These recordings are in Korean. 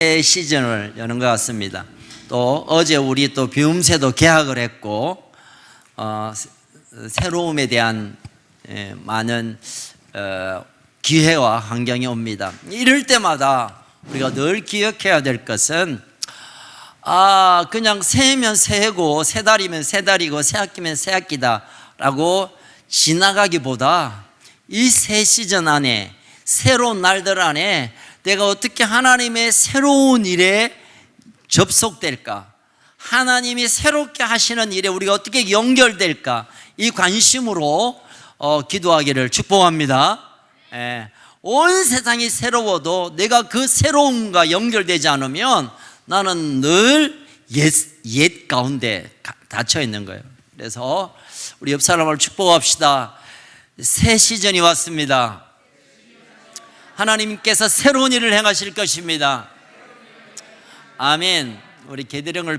시즌을 여는 것 같습니다. 또 어제 우리 또 비움새도 개학을 했고 새로움에 대한 많은 기회와 환경이 옵니다. 이럴 때마다 우리가 늘 기억해야 될 것은 그냥 새해면 새해고 새 달이면 새 달이고 새 학기면 새 학기다 라고 지나가기보다 이 새 시즌 안에, 새로운 날들 안에 내가 어떻게 하나님의 새로운 일에 접속될까, 하나님이 새롭게 하시는 일에 우리가 어떻게 연결될까, 이 관심으로 기도하기를 축복합니다. 온 세상이 새로워도 내가 그 새로움과 연결되지 않으면 나는 늘 옛 가운데 닫혀 있는 거예요. 그래서 우리 옆 사람을 축복합시다. 새 시즌이 왔습니다. 하나님께서 새로운 일을 행하실 것입니다. 아멘. 우리 계대령을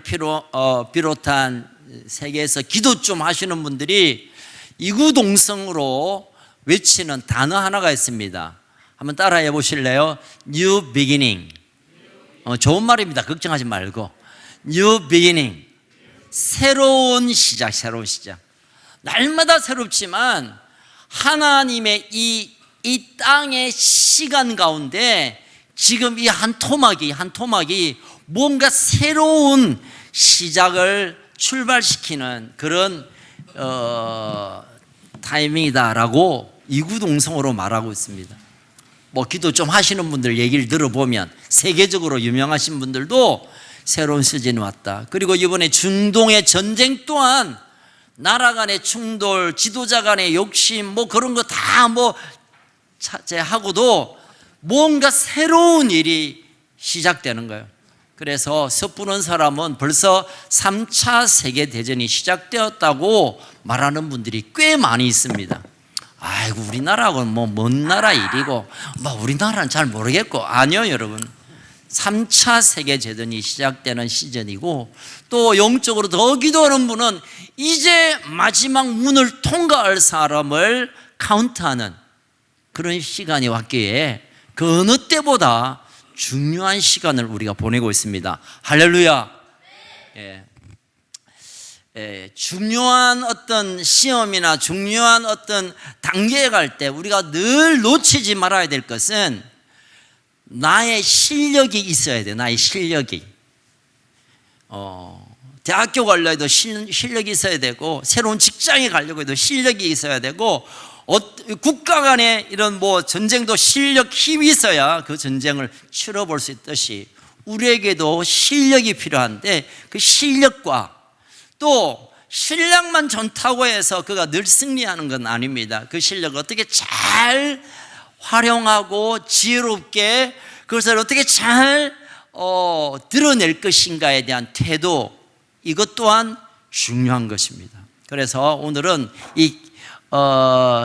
비롯한 세계에서 기도 좀 하시는 분들이 이구동성으로 외치는 단어 하나가 있습니다. 한번 따라해 보실래요? New beginning. 좋은 말입니다. 걱정하지 말고. New beginning. 새로운 시작, 새로운 시작. 날마다 새롭지만 하나님의 이 땅의 시간 가운데 지금 이 한 토막이 뭔가 새로운 시작을 출발시키는 그런 타이밍이다라고 이구동성으로 말하고 있습니다. 기도 좀 하시는 분들 얘기를 들어보면 세계적으로 유명하신 분들도 새로운 시즌이 왔다. 그리고 이번에 중동의 전쟁 또한 나라 간의 충돌, 지도자 간의 욕심, 그런 거 다 차지하고도 뭔가 새로운 일이 시작되는 거예요. 그래서 섣부른 사람은 벌써 3차 세계대전이 시작되었다고 말하는 분들이 꽤 많이 있습니다. 아이고, 우리나라하고는 먼 나라 일이고, 우리나라는 잘 모르겠고. 아니요, 여러분. 3차 세계대전이 시작되는 시즌이고, 또 영적으로 더 기도하는 분은 이제 마지막 문을 통과할 사람을 카운트하는 그런 시간이 왔기에 그 어느 때보다 중요한 시간을 우리가 보내고 있습니다. 할렐루야. 중요한 어떤 시험이나 중요한 어떤 단계에 갈 때 우리가 늘 놓치지 말아야 될 것은 나의 실력이 있어야 돼. 나의 실력이. 대학교 가려고 해도 실력이 있어야 되고, 새로운 직장에 가려고 해도 실력이 있어야 되고, 국가 간의 이런 전쟁도 실력, 힘이 있어야 그 전쟁을 치러볼 수 있듯이 우리에게도 실력이 필요한데, 그 실력과 또 실력만 좋다고 해서 그가 늘 승리하는 건 아닙니다. 그 실력을 어떻게 잘 활용하고 지혜롭게 그것을 어떻게 잘 드러낼 것인가에 대한 태도, 이것 또한 중요한 것입니다. 그래서 오늘은 이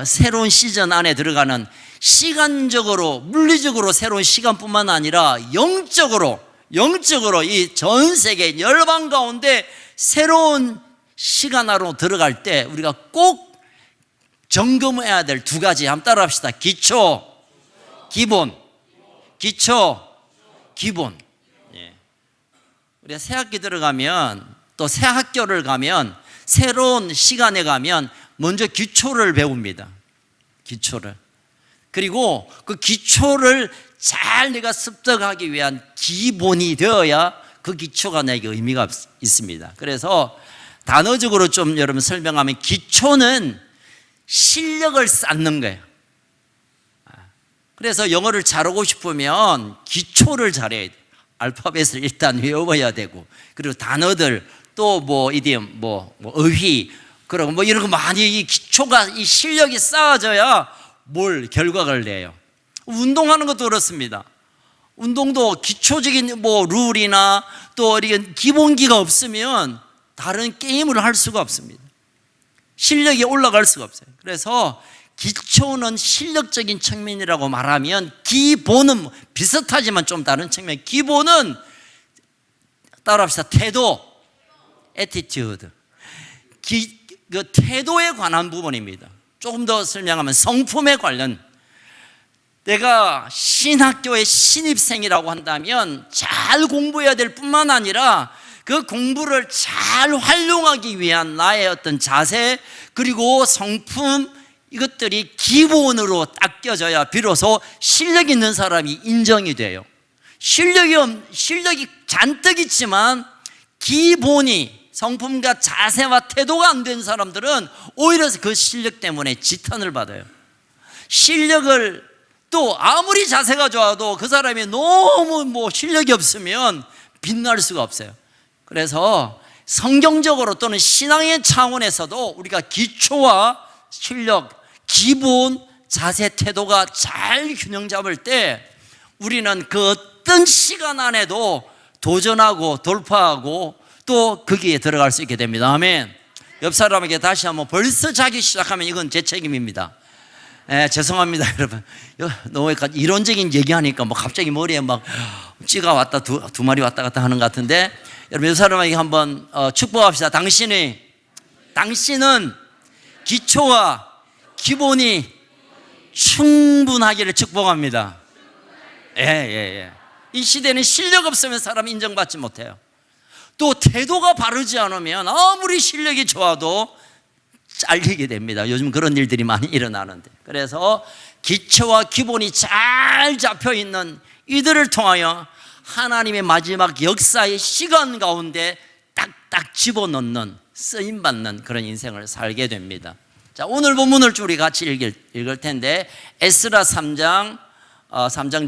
새로운 시즌 안에 들어가는 시간적으로, 물리적으로 새로운 시간뿐만 아니라 영적으로 이 전 세계 열방 가운데 새로운 시간 안으로 들어갈 때 우리가 꼭 점검해야 될 두 가지, 한번 따라 합시다. 기초, 기본. 기초, 기본. 우리가 새 학기 들어가면, 또 새 학교를 가면, 새로운 시간에 가면 먼저 기초를 배웁니다. 기초를. 그리고 그 기초를 잘 내가 습득하기 위한 기본이 되어야 그 기초가 내게 의미가 있습니다. 그래서 단어적으로 좀 여러분 설명하면, 기초는 실력을 쌓는 거예요. 그래서 영어를 잘하고 싶으면 기초를 잘해야 돼요. 알파벳을 일단 외워야 되고, 그리고 단어들, 또 이디엄, 어휘, 그리고 이런 거 많이, 이 기초가, 이 실력이 쌓아져야 결과를 내요. 운동하는 것도 그렇습니다. 운동도 기초적인 룰이나 또 이런 기본기가 없으면 다른 게임을 할 수가 없습니다. 실력이 올라갈 수가 없어요. 그래서 기초는 실력적인 측면이라고 말하면, 기본은 비슷하지만 좀 다른 측면. 기본은 따라합시다. 태도, attitude. 그 태도에 관한 부분입니다. 조금 더 설명하면 성품에 관련. 내가 신학교의 신입생이라고 한다면 잘 공부해야 될 뿐만 아니라 그 공부를 잘 활용하기 위한 나의 어떤 자세, 그리고 성품, 이것들이 기본으로 딱 껴져야 비로소 실력 있는 사람이 인정이 돼요. 실력이 잔뜩 있지만 기본이, 성품과 자세와 태도가 안 된 사람들은 오히려 그 실력 때문에 지탄을 받아요. 실력을 또 아무리 자세가 좋아도 그 사람이 너무 실력이 없으면 빛날 수가 없어요. 그래서 성경적으로 또는 신앙의 차원에서도 우리가 기초와 실력, 기본, 자세, 태도가 잘 균형 잡을 때 우리는 그 어떤 시간 안에도 도전하고 돌파하고 또 거기에 들어갈 수 있게 됩니다. 아멘. 옆 사람에게 다시 한번, 벌써 자기 시작하면 이건 제 책임입니다. 죄송합니다, 여러분. 너무 이론적인 얘기하니까 뭐 갑자기 머리에 막 찌가 왔다 두 마리 왔다 갔다 하는 것 같은데, 여러분 옆 사람에게 한번 축복합시다. 당신은 기초와 기본이 충분하기를 축복합니다. 이 시대는 실력 없으면 사람 인정받지 못해요. 또 태도가 바르지 않으면 아무리 실력이 좋아도 잘리게 됩니다. 요즘 그런 일들이 많이 일어나는데, 그래서 기초와 기본이 잘 잡혀있는 이들을 통하여 하나님의 마지막 역사의 시간 가운데 딱딱 집어넣는, 쓰임받는 그런 인생을 살게 됩니다. 자, 오늘 본문을 좀 우리 같이 읽을 텐데, 에스라 3장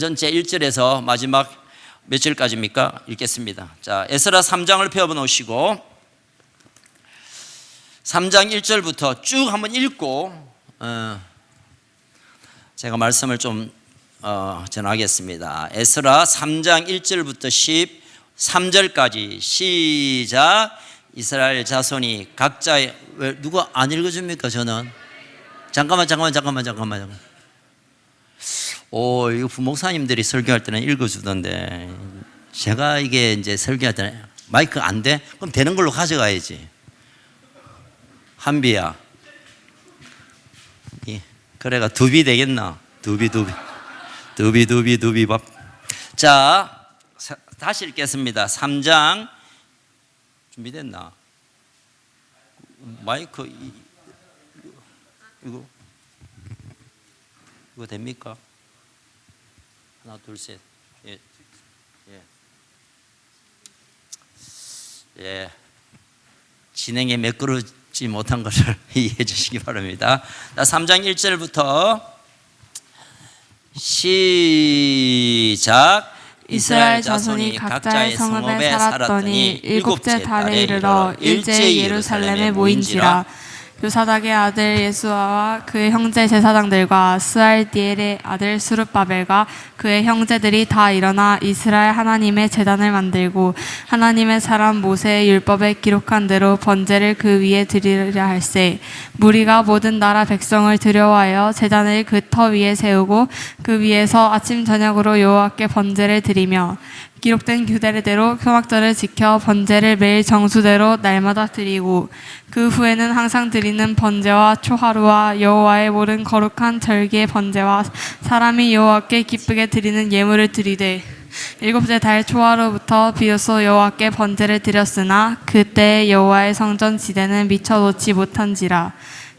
전체 1절에서 마지막 몇 절까지입니까? 읽겠습니다. 자, 에스라 3장을 펴 놓으시고 3장 1절부터 쭉 한번 읽고 제가 말씀을 좀 전하겠습니다. 에스라 3장 1절부터 13절까지 시작. 이스라엘 자손이 각자의, 왜 누가 안 읽어줍니까? 저는 잠깐만. 이거 부목사님들이 설교할 때는 읽어주던데, 제가 이게 이제 설교할 때는 마이크 안 돼? 그럼 되는 걸로 가져가야지. 한비야, 그래가 두비 되겠나? 두비 밥. 자, 다시 읽겠습니다. 3장 준비됐나? 마이크 이거 됩니까? 하나, 둘, 셋. 예. 진행에 매끄러지 못한 것을 이해해 주시기 바랍니다. 3장 1절부터 시작. 이스라엘 자손이 각자의 성읍에 살았더니 일곱째 달에 이르러 일제히 예루살렘에 모인지라. 요사닥의 아들 예수아와 그의 형제 제사장들과 스알디엘의 아들 스룹바벨과 그의 형제들이 다 일어나 이스라엘 하나님의 제단을 만들고 하나님의 사람 모세의 율법에 기록한 대로 번제를 그 위에 드리려 할세. 무리가 모든 나라 백성을 들여와여 제단을 그 터 위에 세우고 그 위에서 아침 저녁으로 여호와께 번제를 드리며 기록된 규례대로 초막절을 지켜 번제를 매일 정수대로 날마다 드리고 그 후에는 항상 드리는 번제와 초하루와 여호와의 모든 거룩한 절기의 번제와 사람이 여호와께 기쁘게 드리는 예물을 드리되 일곱째 달 초하루부터 비로소 여호와께 번제를 드렸으나 그때 여호와의 성전 지대는 미처 놓지 못한지라.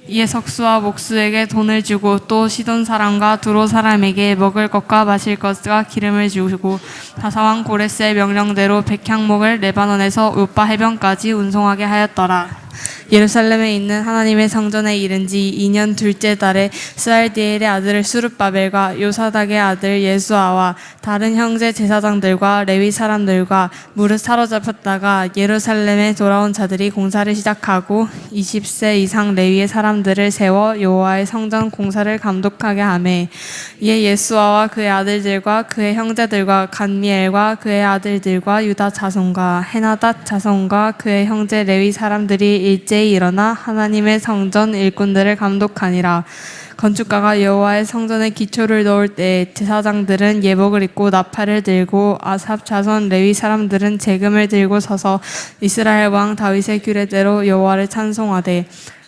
이에 석수와 목수에게 돈을 주고 또 시돈 사람과 두로 사람에게 먹을 것과 마실 것과 기름을 주고 다사왕 고레스의 명령대로 백향목을 레바논에서 요빠 해변까지 운송하게 하였더라. 예루살렘에 있는 하나님의 성전에 이른 지 2년 둘째 달에 스알디엘의 아들 스룹바벨과 요사닥의 아들 예수아와 다른 형제 제사장들과 레위 사람들과 무릇 사로잡혔다가 예루살렘에 돌아온 자들이 공사를 시작하고 20세 이상 레위의 사람들을 세워 여호와의 성전 공사를 감독하게 하매 이에 예수아와 그의 아들들과 그의 형제들과 간미엘과 그의 아들들과 유다 자손과 헤나닷 자손과 그의 형제 레위 사람들이 일제히 일어나 하나님의 성전 일꾼들을 감독하니라. 건축가가 여호와의 성전에 기초를 넣을 때 제사장들은 예복을 입고 나팔을 들고 아삽 자손 레위 사람들은 재금을 들고 서서 이스라엘 왕 다윗의 규례대로 여호와를 찬송하되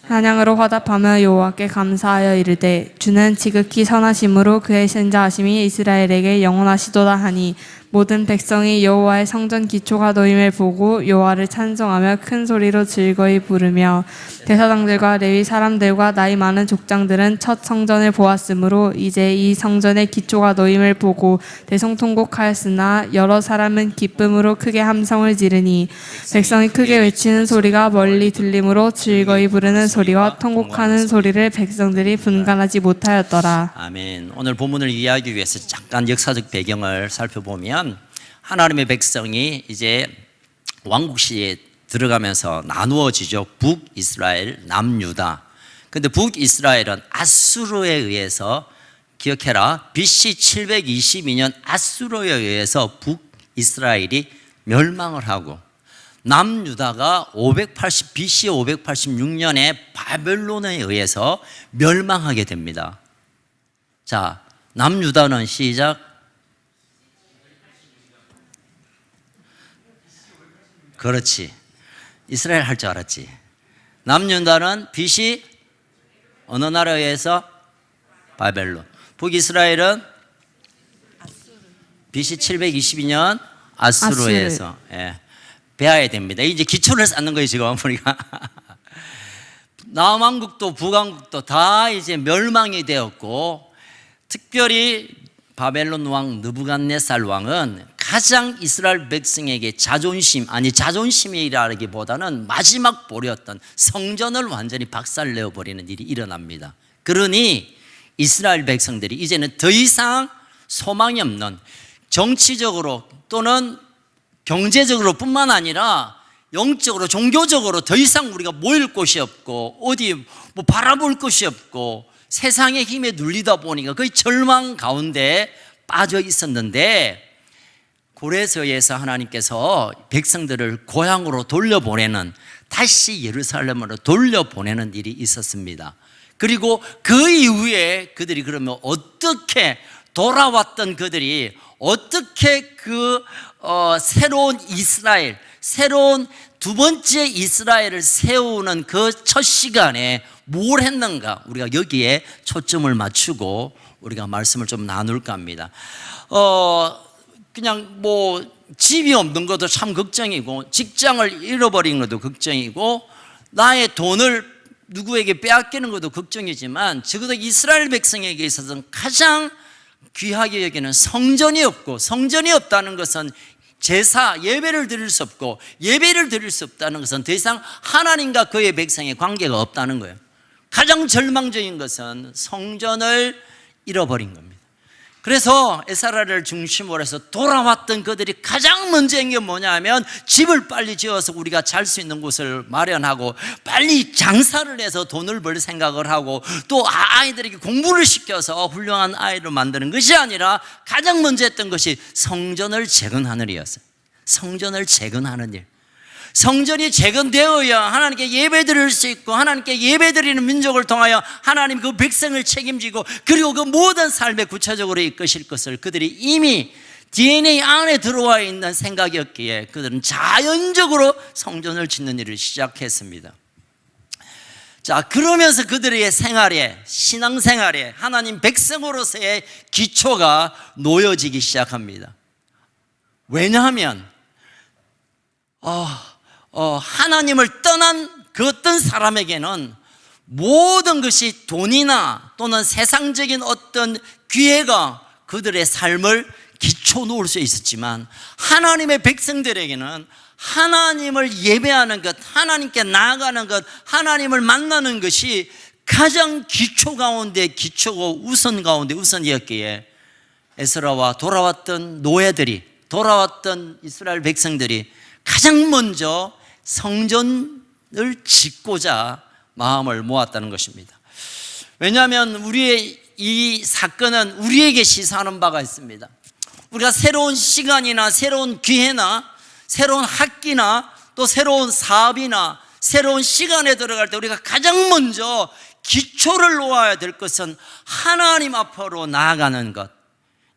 찬양으로 화답하며 여호와께 감사하여 이르되 주는 지극히 선하심으로 그의 신자하심이 이스라엘에게 영원하시도다 하니 모든 백성이 여호와의 성전 기초가 놓임을 보고 여호와를 찬송하며 큰 소리로 즐거이 부르며 대사장들과 레위 사람들과 나이 많은 족장들은 첫 성전을 보았으므로 이제 이 성전의 기초가 놓임을 보고 대성통곡하였으나 여러 사람은 기쁨으로 크게 함성을 지르니 백성이 크게 외치는 소리가 멀리 들림으로 즐거이 부르는 소리와 통곡하는 소리를 백성들이 분간하지 못하였더라. 아멘. 오늘 본문을 이해하기 위해서 잠깐 역사적 배경을 살펴보면 하나님의 백성이 이제 왕국 시대에 들어가면서 나누어지죠. 북이스라엘, 남유다. 근데 북이스라엘은 아수르에 의해서, 기억해라, BC 722년 아수르에 의해서 북이스라엘이 멸망을 하고, 남유다가 BC 586년에 바벨론에 의해서 멸망하게 됩니다. 자, 남유다는 시작. 그렇지. 이스라엘 할 줄 알았지. 남유다는 BC 어느 나라에 의해서? 바벨론. 북이스라엘은 BC 722년 아수르에 의해서. 예. 배워야 됩니다. 이제 기초를 쌓는 거예요, 지금 우리가. 남왕국도 북왕국도 다 이제 멸망이 되었고, 특별히 바벨론 왕 느부갓네살 왕은 가장 이스라엘 백성에게 자존심이라기보다는 마지막 보루였던 성전을 완전히 박살내어 버리는 일이 일어납니다. 그러니 이스라엘 백성들이 이제는 더 이상 소망이 없는, 정치적으로 또는 경제적으로 뿐만 아니라 영적으로, 종교적으로 더 이상 우리가 모일 곳이 없고 어디 뭐 바라볼 곳이 없고 세상의 힘에 눌리다 보니까 거의 절망 가운데 빠져 있었는데, 고레서에서 하나님께서 백성들을 고향으로 돌려보내는, 다시 예루살렘으로 돌려보내는 일이 있었습니다. 그리고 그 이후에 그들이 그러면 어떻게 돌아왔던 그들이 어떻게 새로운 이스라엘, 새로운 두 번째 이스라엘을 세우는 그 첫 시간에 뭘 했는가, 우리가 여기에 초점을 맞추고 우리가 말씀을 좀 나눌까 합니다. 그냥 뭐 집이 없는 것도 참 걱정이고, 직장을 잃어버린 것도 걱정이고, 나의 돈을 누구에게 빼앗기는 것도 걱정이지만, 적어도 이스라엘 백성에게 있어서는 가장 귀하게 여기는 성전이 없고, 성전이 없다는 것은 제사, 예배를 드릴 수 없고, 예배를 드릴 수 없다는 것은 더 이상 하나님과 그의 백성의 관계가 없다는 거예요. 가장 절망적인 것은 성전을 잃어버린 겁니다. 그래서 에스라를 중심으로 해서 돌아왔던 그들이 가장 먼저 한 게 뭐냐면, 집을 빨리 지어서 우리가 잘 수 있는 곳을 마련하고 빨리 장사를 해서 돈을 벌 생각을 하고, 또 아이들에게 공부를 시켜서 훌륭한 아이로 만드는 것이 아니라 가장 먼저 했던 것이 성전을 재건하는 일이었어요. 성전을 재건하는 일. 성전이 재건되어야 하나님께 예배드릴 수 있고, 하나님께 예배드리는 민족을 통하여 하나님 그 백성을 책임지고, 그리고 그 모든 삶에 구체적으로 이끄실 것을 그들이 이미 DNA 안에 들어와 있는 생각이었기에 그들은 자연적으로 성전을 짓는 일을 시작했습니다. 자, 그러면서 그들의 생활에, 신앙생활에 하나님 백성으로서의 기초가 놓여지기 시작합니다. 왜냐하면 하나님을 떠난 그 어떤 사람에게는 모든 것이 돈이나 또는 세상적인 어떤 기회가 그들의 삶을 기초 놓을 수 있었지만, 하나님의 백성들에게는 하나님을 예배하는 것, 하나님께 나아가는 것, 하나님을 만나는 것이 가장 기초 가운데 기초고 우선 가운데 우선이었기에, 에스라와 돌아왔던 노예들이, 돌아왔던 이스라엘 백성들이 가장 먼저 성전을 짓고자 마음을 모았다는 것입니다. 왜냐하면 우리의 이 사건은 우리에게 시사하는 바가 있습니다. 우리가 새로운 시간이나 새로운 기회나 새로운 학기나 또 새로운 사업이나 새로운 시간에 들어갈 때 우리가 가장 먼저 기초를 놓아야 될 것은 하나님 앞으로 나아가는 것,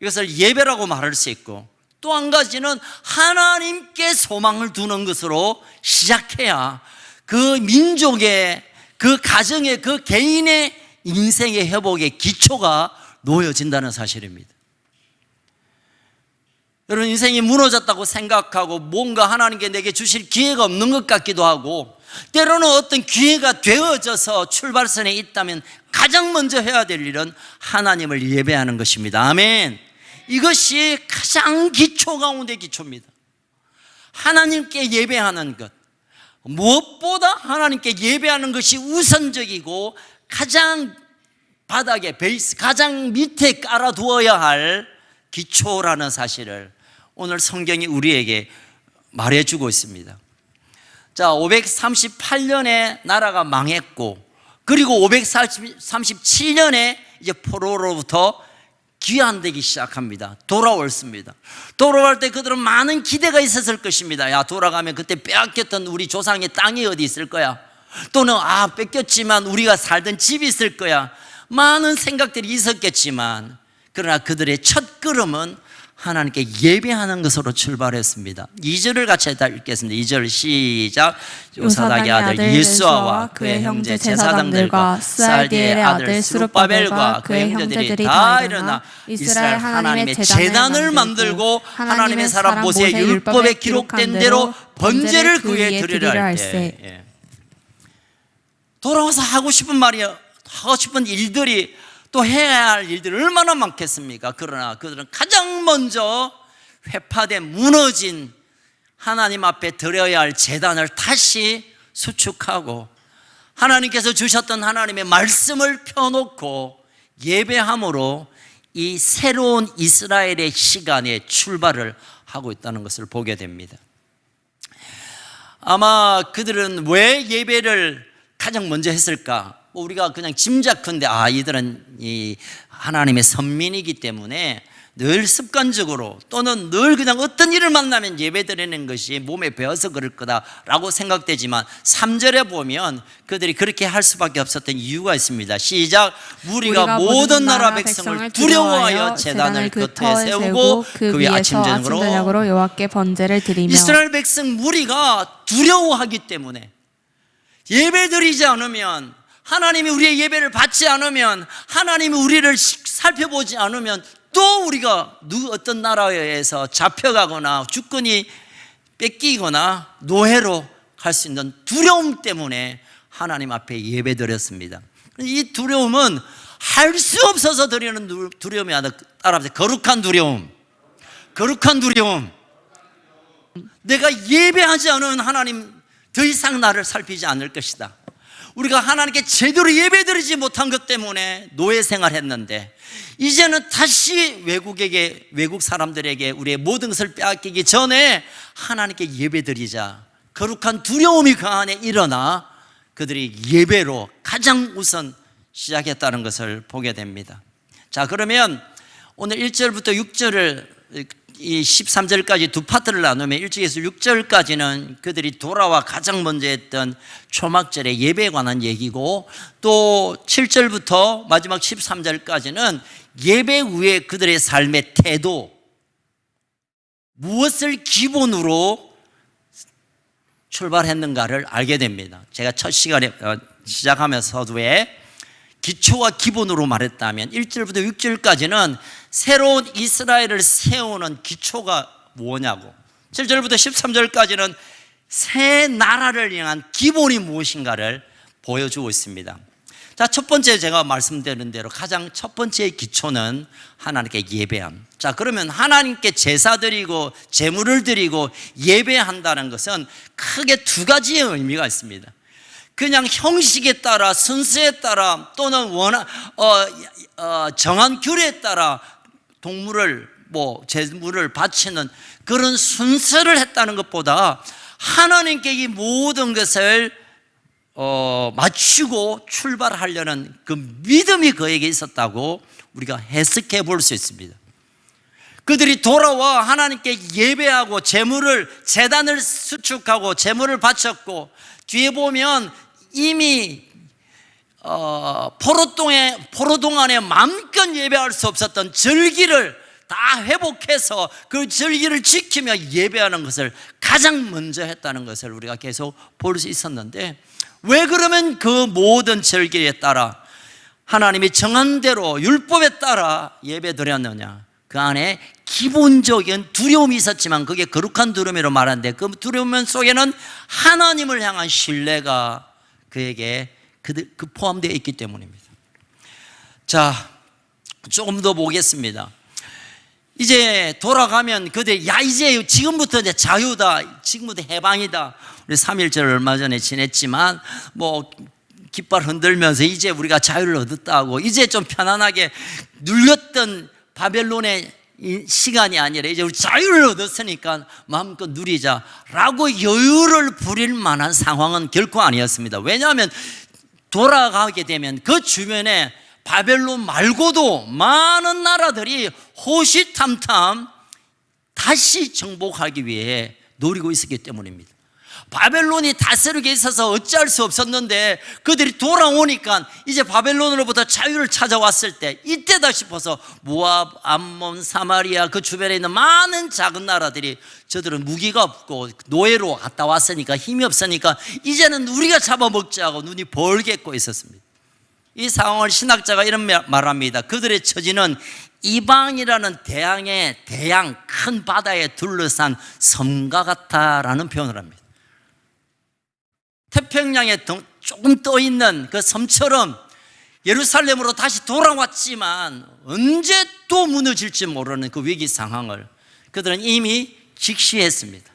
이것을 예배라고 말할 수 있고, 또 한 가지는 하나님께 소망을 두는 것으로 시작해야 그 민족의 그 가정의 그 개인의 인생의 회복의 기초가 놓여진다는 사실입니다. 여러분, 인생이 무너졌다고 생각하고 뭔가 하나님께 내게 주실 기회가 없는 것 같기도 하고, 때로는 어떤 기회가 되어져서 출발선에 있다면 가장 먼저 해야 될 일은 하나님을 예배하는 것입니다. 아멘. 이것이 가장 기초 가운데 기초입니다. 하나님께 예배하는 것, 무엇보다 하나님께 예배하는 것이 우선적이고 가장 바닥에 베이스, 가장 밑에 깔아두어야 할 기초라는 사실을 오늘 성경이 우리에게 말해주고 있습니다. 자, 538년에 나라가 망했고, 그리고 537년에 이제 포로로부터 귀환되기 시작합니다. 돌아왔습니다. 돌아올 때 그들은 많은 기대가 있었을 것입니다. 야, 돌아가면 그때 빼앗겼던 우리 조상의 땅이 어디 있을 거야? 또는 뺏겼지만 우리가 살던 집이 있을 거야. 많은 생각들이 있었겠지만, 그러나 그들의 첫 걸음은 하나님께 예배하는 것으로 출발했습니다. 2절을 같이 읽겠습니다. 2절 시작. 요사닥의 아들 예수아와 그의 형제 제사장들과 스알디엘의 아들 스룹바벨과 그의 형제들이 다 일어나 이스라엘 하나님의 제단을 만들고 하나님의 사람 모세의 율법에 기록된 대로 번제를 그에 드리려 할 때, 돌아와서 하고 싶은 말이, 하고 싶은 일들이, 또 해야 할 일들이 얼마나 많겠습니까? 그러나 그들은 가장 먼저 회파된 무너진 하나님 앞에 드려야 할 제단을 다시 수축하고 하나님께서 주셨던 하나님의 말씀을 펴놓고 예배함으로 이 새로운 이스라엘의 시간에 출발을 하고 있다는 것을 보게 됩니다. 아마 그들은 왜 예배를 가장 먼저 했을까? 우리가 그냥 짐작컨대 이들은 이 하나님의 선민이기 때문에 늘 습관적으로 또는 늘 그냥 어떤 일을 만나면 예배드리는 것이 몸에 배어서 그럴 거다라고 생각되지만 3절에 보면 그들이 그렇게 할 수밖에 없었던 이유가 있습니다. 시작. 우리가 모든 나라 백성을 두려워하여 제단을 겉에 세우고 그 위에 아침 저녁으로 여호와께 번제를 드리며. 이스라엘 백성 무리가 두려워하기 때문에 예배드리지 않으면, 하나님이 우리의 예배를 받지 않으면, 하나님이 우리를 살펴보지 않으면 또 우리가 어떤 나라에서 잡혀가거나 주권이 뺏기거나 노예로 갈 수 있는 두려움 때문에 하나님 앞에 예배드렸습니다. 이 두려움은 할 수 없어서 드리는 두려움이 아니라 따라서 거룩한 두려움. 거룩한 두려움. 내가 예배하지 않으면 하나님 더 이상 나를 살피지 않을 것이다. 우리가 하나님께 제대로 예배드리지 못한 것 때문에 노예 생활했는데, 이제는 다시 외국 사람들에게 우리의 모든 것을 빼앗기기 전에 하나님께 예배드리자. 거룩한 두려움이 그 안에 일어나 그들이 예배로 가장 우선 시작했다는 것을 보게 됩니다. 자, 그러면 오늘 1절부터 6절을, 이 13절까지 두 파트를 나누면 1절에서 6절까지는 그들이 돌아와 가장 먼저 했던 초막절의 예배에 관한 얘기고, 또 7절부터 마지막 13절까지는 예배 후에 그들의 삶의 태도, 무엇을 기본으로 출발했는가를 알게 됩니다. 제가 첫 시간에 시작하면서 서두에 기초와 기본으로 말했다면 1절부터 6절까지는 새로운 이스라엘을 세우는 기초가 뭐냐고, 7절부터 13절까지는 새 나라를 향한 기본이 무엇인가를 보여주고 있습니다. 자, 첫 번째 제가 말씀드린 대로 가장 첫 번째 기초는 하나님께 예배함. 자, 그러면 하나님께 제사 드리고 제물을 드리고 예배한다는 것은 크게 두 가지의 의미가 있습니다. 그냥 형식에 따라, 순서에 따라, 또는 정한 규례에 따라 동물을, 제물을 바치는 그런 순서를 했다는 것보다 하나님께 이 모든 것을 맞추고 출발하려는 그 믿음이 그에게 있었다고 우리가 해석해 볼 수 있습니다. 그들이 돌아와 하나님께 예배하고 제단을 수축하고 제물을 바쳤고, 뒤에 보면 이미 포로동 안에 마음껏 예배할 수 없었던 절기를 다 회복해서 그 절기를 지키며 예배하는 것을 가장 먼저 했다는 것을 우리가 계속 볼 수 있었는데, 왜 그러면 그 모든 절기에 따라 하나님이 정한 대로 율법에 따라 예배 드렸느냐? 그 안에 기본적인 두려움이 있었지만 그게 거룩한 두려움으로 말하는데 그 두려움 속에는 하나님을 향한 신뢰가 그에게 포함되어 있기 때문입니다. 자, 조금 더 보겠습니다. 이제 돌아가면 그들 이제 지금부터 이제 자유다, 지금부터 해방이다. 우리 3.1절 얼마 전에 지냈지만 뭐 깃발 흔들면서 이제 우리가 자유를 얻었다고, 이제 좀 편안하게 눌렸던 바벨론의 시간이 아니라 이제 우리 자유를 얻었으니까 마음껏 누리자라고 여유를 부릴 만한 상황은 결코 아니었습니다. 왜냐하면 돌아가게 되면 그 주변에 바벨론 말고도 많은 나라들이 호시탐탐 다시 정복하기 위해 노리고 있었기 때문입니다. 바벨론이 다스리게 있어서 어찌할 수 없었는데 그들이 돌아오니까 이제 바벨론으로부터 자유를 찾아왔을 때 이때다 싶어서 모압, 암몬, 사마리아 그 주변에 있는 많은 작은 나라들이 저들은 무기가 없고 노예로 갔다 왔으니까 힘이 없으니까 이제는 우리가 잡아먹자 하고 눈이 벌게 고 있었습니다. 이 상황을 신학자가 이런 말합니다. 그들의 처지는 이방이라는 대양 큰 바다에 둘러싼 섬과 같다라는 표현을 합니다. 태평양에 조금 떠있는 그 섬처럼 예루살렘으로 다시 돌아왔지만 언제 또 무너질지 모르는 그 위기 상황을 그들은 이미 직시했습니다.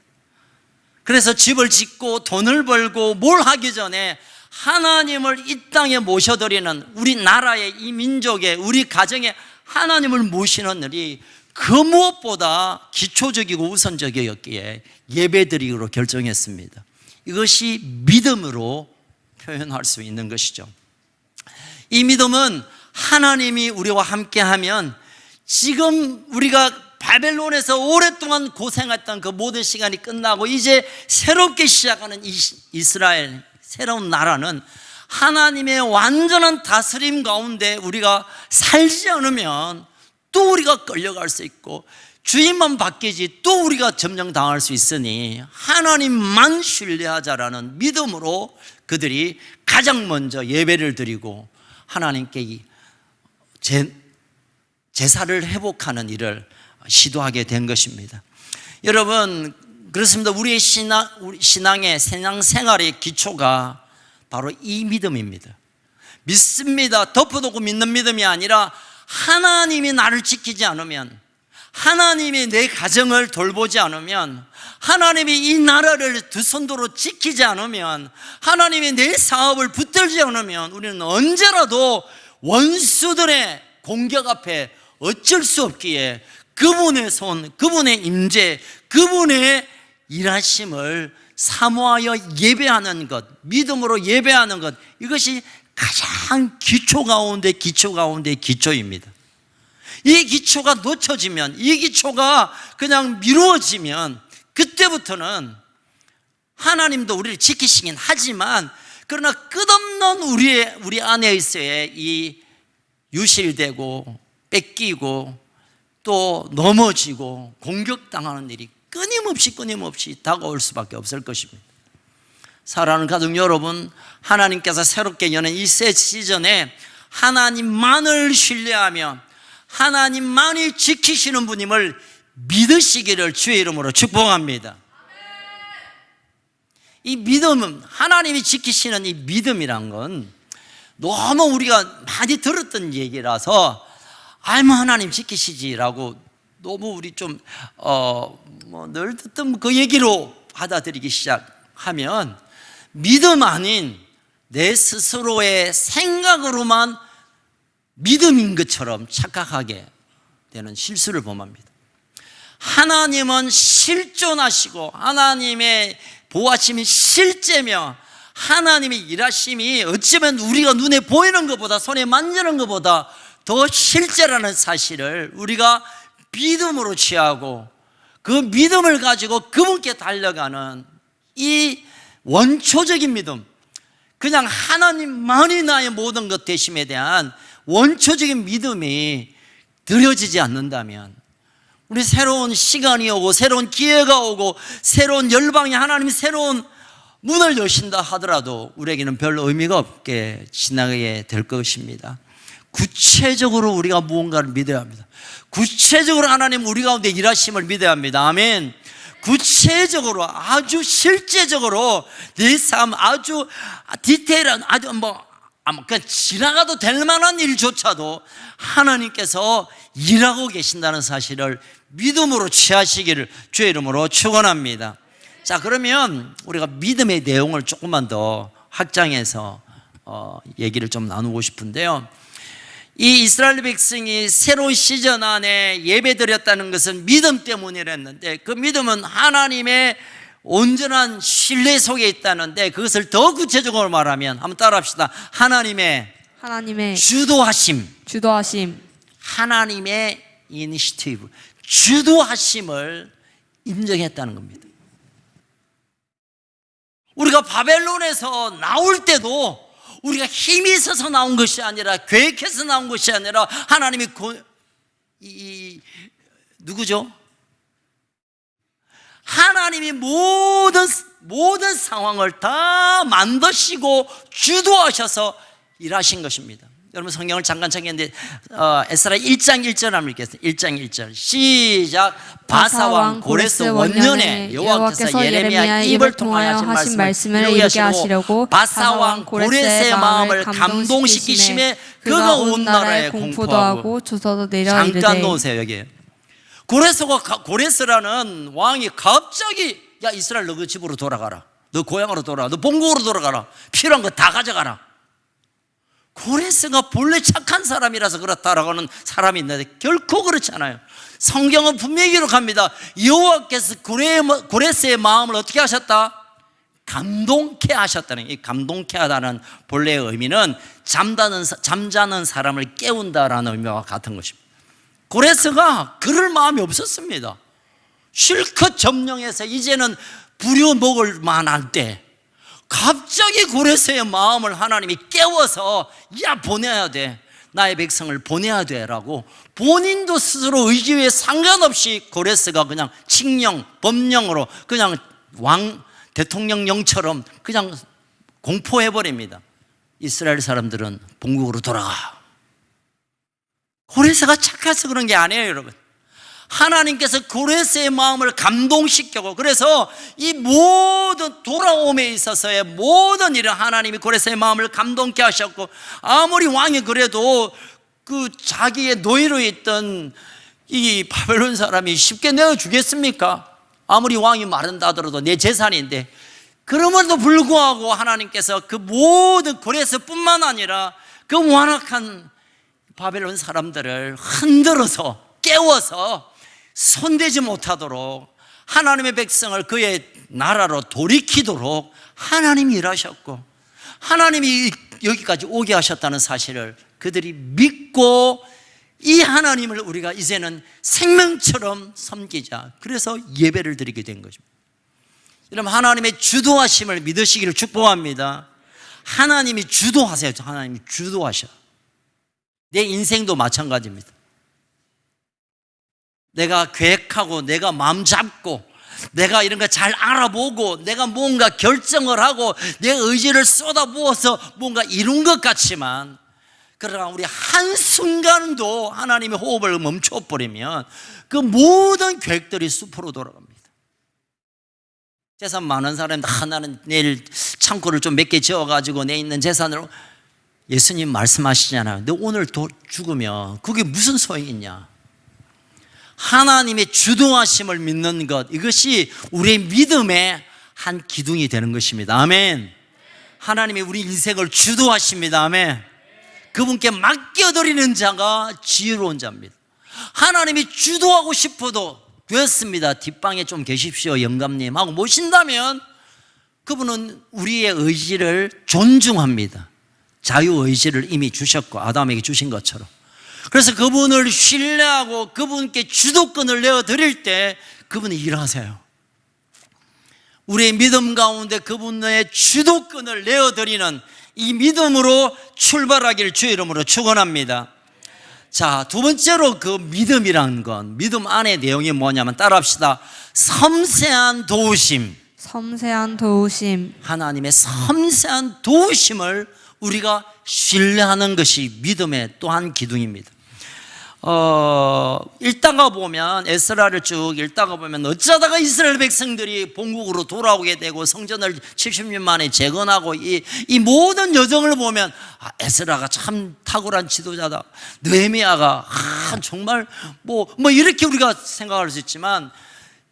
그래서 집을 짓고 돈을 벌고 뭘 하기 전에 하나님을 이 땅에 모셔드리는 우리 나라의 이 민족의 우리 가정에 하나님을 모시는 일이 그 무엇보다 기초적이고 우선적이었기에 예배드리기로 결정했습니다. 이것이 믿음으로 표현할 수 있는 것이죠. 이 믿음은 하나님이 우리와 함께하면 지금 우리가 바벨론에서 오랫동안 고생했던 그 모든 시간이 끝나고 이제 새롭게 시작하는 이스라엘 새로운 나라는 하나님의 완전한 다스림 가운데 우리가 살지 않으면 또 우리가 끌려갈 수 있고 주인만 바뀌지 또 우리가 점령당할 수 있으니 하나님만 신뢰하자라는 믿음으로 그들이 가장 먼저 예배를 드리고 하나님께 제사를 회복하는 일을 시도하게 된 것입니다. 여러분, 그렇습니다. 우리의 신앙의 신앙생활의 기초가 바로 이 믿음입니다. 믿습니다. 덮어두고 믿는 믿음이 아니라 하나님이 나를 지키지 않으면, 하나님이 내 가정을 돌보지 않으면, 하나님이 이 나라를 두 손으로 지키지 않으면, 하나님이 내 사업을 붙들지 않으면 우리는 언제라도 원수들의 공격 앞에 어쩔 수 없기에 그분의 손, 그분의 임재, 그분의 일하심을 사모하여 예배하는 것, 믿음으로 예배하는 것, 이것이 가장 기초 가운데 기초입니다. 이 기초가 놓쳐지면, 이 기초가 그냥 미루어지면 그때부터는 하나님도 우리를 지키시긴 하지만 그러나 끝없는 우리 안에 있어야 이 유실되고 뺏기고 또 넘어지고 공격당하는 일이 끊임없이 다가올 수밖에 없을 것입니다. 사랑하는 가족 여러분, 하나님께서 새롭게 여는 이 새 시즌에 하나님만을 신뢰하며 하나님만이 지키시는 분임을 믿으시기를 주의 이름으로 축복합니다. 이 믿음은, 하나님이 지키시는 이 믿음이란 건 너무 우리가 많이 들었던 얘기라서 하나님 지키시지라고 너무 우리 좀 늘 듣던 그 얘기로 받아들이기 시작하면 믿음 아닌 내 스스로의 생각으로만 믿음인 것처럼 착각하게 되는 실수를 범합니다. 하나님은 실존하시고 하나님의 보호하심이 실제며 하나님의 일하심이 어쩌면 우리가 눈에 보이는 것보다 손에 만지는 것보다 더 실제라는 사실을 우리가 믿음으로 취하고 그 믿음을 가지고 그분께 달려가는 이 원초적인 믿음, 그냥 하나님만이 나의 모든 것 되심에 대한 원초적인 믿음이 드려지지 않는다면 우리 새로운 시간이 오고 새로운 기회가 오고 새로운 열방이 하나님이 새로운 문을 여신다 하더라도 우리에게는 별 의미가 없게 지나가게 될 것입니다. 구체적으로 우리가 무언가를 믿어야 합니다. 구체적으로 하나님 우리 가운데 일하심을 믿어야 합니다. 아멘. 구체적으로 아주 실제적으로 내 삶 아주 디테일한 아주 아마 그냥 지나가도 될 만한 일조차도 하나님께서 일하고 계신다는 사실을 믿음으로 취하시기를 주의 이름으로 축원합니다. 자, 그러면 우리가 믿음의 내용을 조금만 더 확장해서 얘기를 좀 나누고 싶은데요. 이 이스라엘 백성이 새로운 시즌 안에 예배드렸다는 것은 믿음 때문이랬는데, 그 믿음은 하나님의 온전한 신뢰 속에 있다는데, 그것을 더 구체적으로 말하면 한번 따라합시다. 하나님의 주도하심, 하나님의 이니시티브, 주도하심을 인정했다는 겁니다. 우리가 바벨론에서 나올 때도 우리가 힘이 있어서 나온 것이 아니라, 계획해서 나온 것이 아니라, 하나님이 누구죠? 하나님이 모든 상황을 다 만드시고 주도하셔서 일하신 것입니다. 여러분 성경을 잠깐 찾겠는데 에스라 1장 1절 한번 읽겠습니다. 1장 1절 시작. 바사왕 고레스 원년에 여호와께서 예레미야 입을 통하여 하신 말씀을 이루게 하시려고 바사왕 고레스의 마음을 감동시키심에 그가 온 나라에 공포하고 주소도 내려 이르되. 잠깐 놓으세요. 여기 고레스라는 왕이 갑자기 야 이스라엘 너 그 집으로 돌아가라, 너 고향으로 돌아가, 너 본국으로 돌아가라, 필요한 거 다 가져가라. 고레스가 본래 착한 사람이라서 그렇다라고 하는 사람이 있는데 결코 그렇지 않아요. 성경은 분명히 기록합니다. 여호와께서 고레스의 마음을 어떻게 하셨다? 감동케 하셨다는, 이 감동케 하다는 본래의 의미는 잠자는 사람을 깨운다라는 의미와 같은 것입니다. 고레스가 그럴 마음이 없었습니다. 실컷 점령해서 이제는 부려 먹을 만할 때 갑자기 고레스의 마음을 하나님이 깨워서 야 보내야 돼, 나의 백성을 보내야 돼 라고 본인도 스스로 의지에 상관없이 고레스가 그냥 칙령, 법령으로 그냥 대통령령처럼 그냥 공포해버립니다. 이스라엘 사람들은 본국으로 돌아가. 고레스가 착해서 그런 게 아니에요, 여러분. 하나님께서 고레스의 마음을 감동시켰고, 그래서 이 모든 돌아옴에 있어서의 모든 일은 하나님이 고레스의 마음을 감동케 하셨고, 아무리 왕이 그래도 그 자기의 노예로 있던 이 바벨론 사람이 쉽게 내어주겠습니까? 아무리 왕이 마른다 하더라도 내 재산인데. 그럼에도 불구하고 하나님께서 그 모든 고레스뿐만 아니라 그 완악한 바벨론 사람들을 흔들어서 깨워서 손대지 못하도록 하나님의 백성을 그의 나라로 돌이키도록 하나님이 일하셨고, 하나님이 여기까지 오게 하셨다는 사실을 그들이 믿고, 이 하나님을 우리가 이제는 생명처럼 섬기자, 그래서 예배를 드리게 된 것입니다. 여러분, 하나님의 주도하심을 믿으시기를 축복합니다. 하나님이 주도하세요. 하나님이 주도하셔. 내 인생도 마찬가지입니다. 내가 계획하고, 내가 마음 잡고, 내가 이런 거 잘 알아보고, 내가 뭔가 결정을 하고, 내 의지를 쏟아부어서 뭔가 이룬 것 같지만, 그러나 우리 한순간도 하나님의 호흡을 멈춰버리면 그 모든 계획들이 숲으로 돌아갑니다. 재산 많은 사람들, 나는 내일 창고를 좀 몇 개 지어가지고 내 있는 재산으로, 예수님 말씀하시잖아요. 너 오늘 죽으면 그게 무슨 소용이 있냐? 하나님의 주도하심을 믿는 것, 이것이 우리의 믿음의 한 기둥이 되는 것입니다. 아멘. 하나님이 우리 인생을 주도하십니다. 아멘. 그분께 맡겨드리는 자가 지혜로운 자입니다. 하나님이 주도하고 싶어도 됐습니다, 뒷방에 좀 계십시오 영감님 하고 모신다면 그분은 우리의 의지를 존중합니다. 자유의지를 이미 주셨고 아담에게 주신 것처럼. 그래서 그분을 신뢰하고 그분께 주도권을 내어드릴 때 그분이 일하세요. 우리의 믿음 가운데 그분의 주도권을 내어드리는 이 믿음으로 출발하기를 주의 이름으로 축원합니다. 자, 두 번째로 그 믿음이라는 건, 믿음 안의 내용이 뭐냐면 따라합시다. 섬세한 도우심. 섬세한 도우심. 하나님의 섬세한 도우심을 우리가 신뢰하는 것이 믿음의 또한 기둥입니다. 읽다가 보면, 에스라를 쭉 읽다가 보면 어쩌다가 이스라엘 백성들이 본국으로 돌아오게 되고 성전을 70년 만에 재건하고 이 모든 여정을 보면 에스라가 참 탁월한 지도자다. 느헤미야가 정말 뭐 이렇게 우리가 생각할 수 있지만,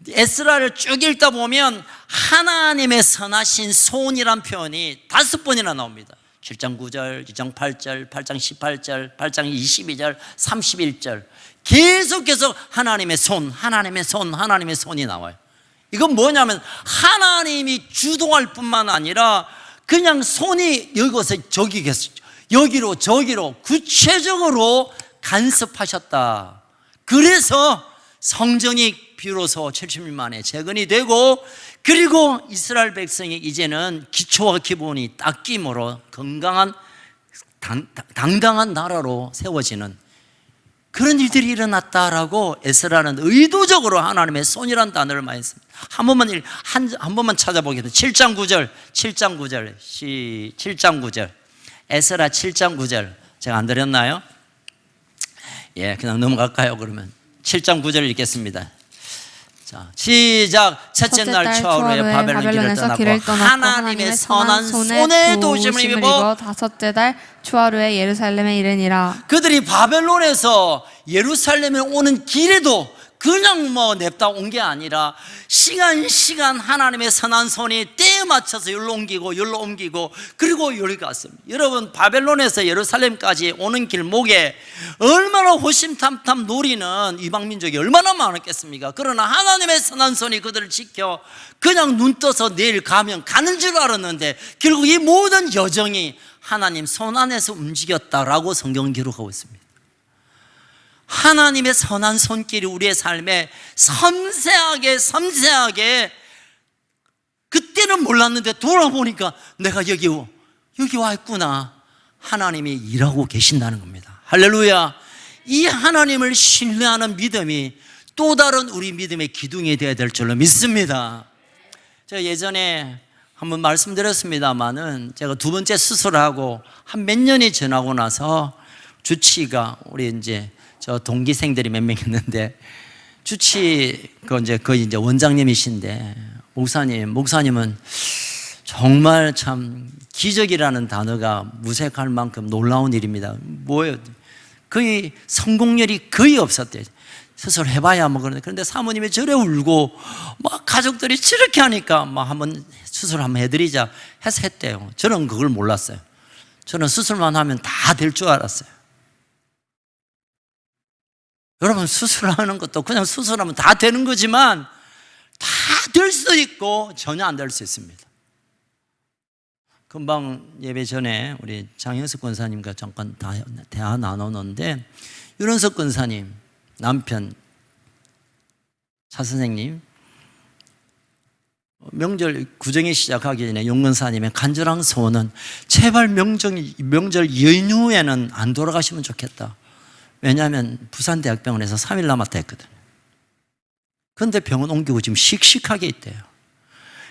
에스라를 쭉 읽다 보면 하나님의 선하신 손이란 표현이 5번이나 나옵니다. 7장 9절, 2장 8절, 8장 18절, 8장 22절, 31절 계속해서 하나님의 손, 하나님의 손, 하나님의 손이 나와요. 이건 뭐냐면 하나님이 주동할 뿐만 아니라 그냥 손이 여기서 여기로 저기로 구체적으로 간섭하셨다. 그래서 성전이 비로소 70년 만에 재건이 되고, 그리고 이스라엘 백성이 이제는 기초와 기본이 딱 끼므로 건강한 당당한 나라로 세워지는 그런 일들이 일어났다라고 에스라는 의도적으로 하나님의 손이라는 단어를 많이 씁니다. 한 번만 찾아보겠습니다. 7장 9절 7장 9절 에스라 7장 9절 제가 안 드렸나요? 예, 그냥 넘어갈까요? 그러면 7장 9절 읽겠습니다. 자, 시작. 첫째 날 초하루에 바벨론에서 길을 떠났고 하나님의 선한 손에 도우심을 입어 다섯째 달 초하루에 예루살렘에 이르니라. 그들이 바벨론에서 예루살렘에 오는 길에도 그냥 냅다 온 게 아니라 시간 하나님의 선한 손이 때에 맞춰서 여기로 옮기고 그리고 여기 갔습니다. 여러분, 바벨론에서 예루살렘까지 오는 길목에 얼마나 호심탐탐 노리는 이방민족이 얼마나 많았겠습니까? 그러나 하나님의 선한 손이 그들을 지켜 그냥 눈 떠서 내일 가면 가는 줄 알았는데 결국 이 모든 여정이 하나님 손 안에서 움직였다라고 성경은 기록하고 있습니다. 하나님의 선한 손길이 우리의 삶에 섬세하게 그때는 몰랐는데 돌아보니까 내가 여기 와 있구나. 하나님이 일하고 계신다는 겁니다. 할렐루야. 이 하나님을 신뢰하는 믿음이 또 다른 우리 믿음의 기둥이 되어야 될 줄로 믿습니다. 제가 예전에 한번 말씀드렸습니다마는 제가 두 번째 수술을 하고 한 몇 년이 지나고 나서 주치의가 우리 이제 저 동기생들이 몇 명 있는데 주치 거의 이제 원장님이신데 목사님은 정말 참 기적이라는 단어가 무색할 만큼 놀라운 일입니다. 뭐예요? 거의 성공률이 거의 없었대요. 수술해봐야 그런데 사모님이 저래 울고 막 가족들이 저렇게 하니까 막 한번 수술 한번 해드리자 해서 했대요. 저는 그걸 몰랐어요. 저는 수술만 하면 다 될 줄 알았어요. 여러분, 수술하는 것도 그냥 수술하면 다 되는 거지만 다 될 수 있고 전혀 안 될 수 있습니다. 금방 예배 전에 우리 장영석 권사님과 잠깐 대화 나눴는데, 윤원석 권사님 남편 차 선생님 명절 구정이 시작하기 전에 용 권사님의 간절한 소원은 제발 명절 연휴에는 안 돌아가시면 좋겠다. 왜냐하면 부산대학병원에서 3일 남았다 했거든. 그런데 병원 옮기고 지금 씩씩하게 있대요.